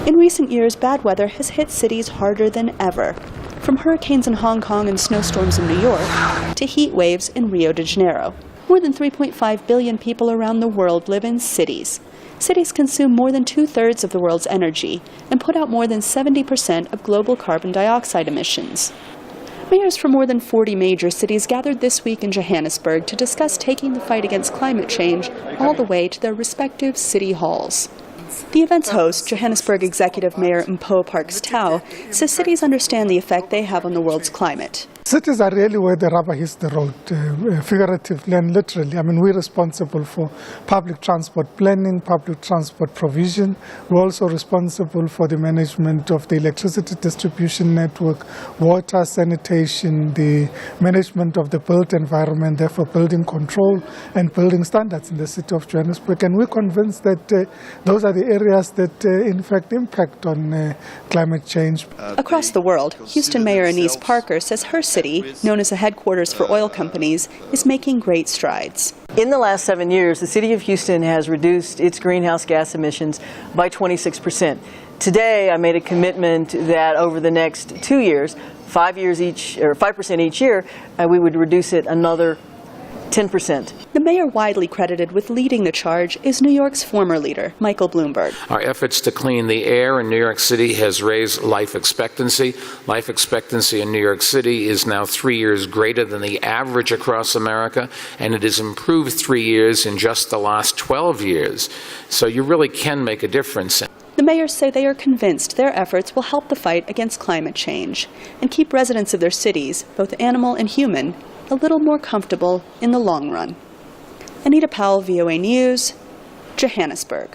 In recent years, bad weather has hit cities harder than ever, from hurricanes in Hong Kong and snowstorms in New York to heat waves in Rio de Janeiro. More than 3.5 billion people around the world live in cities. Cities consume more than 2/3 of the world's energy and put out more than 70% of global carbon dioxide emissions. Mayors from more than 40 major cities gathered this week in Johannesburg to discuss taking the fight against climate change all the way to their respective city halls. The event's host, Johannesburg Executive Mayor Powell says cities understand the effect they have on the world's climate. Cities are really where the rubber hits the road, figuratively and literally. I mean, we're responsible for public transport planning, public transport provision. We're also responsible for the management of the electricity distribution network, water, sanitation, the management of the built environment, therefore building control and building standards in the city of Johannesburg. And we're convinced that those are the areas that, in fact, impact on climate change. Across the world, Houston Mayor Anita says her city, known as a headquarters for oil companies, is making great strides. In the last 7 years, the city of Houston has reduced its greenhouse gas emissions by 26%. Today, I made a commitment that over the next 2 years, 5% each year, we would reduce it another 10%. The mayor widely credited with leading the charge is New York's former leader, Michael Bloomberg. Our efforts to clean the air in New York City has raised life expectancy. Life expectancy in New York City is now 3 years greater than the average across America, and it has improved 3 years in just the last 12 years. So you really can make a difference. The mayors say they are convinced their efforts will help the fight against climate change and keep residents of their cities, both animal and human, a little more comfortable in the long run. Anita Powell, VOA News, Johannesburg.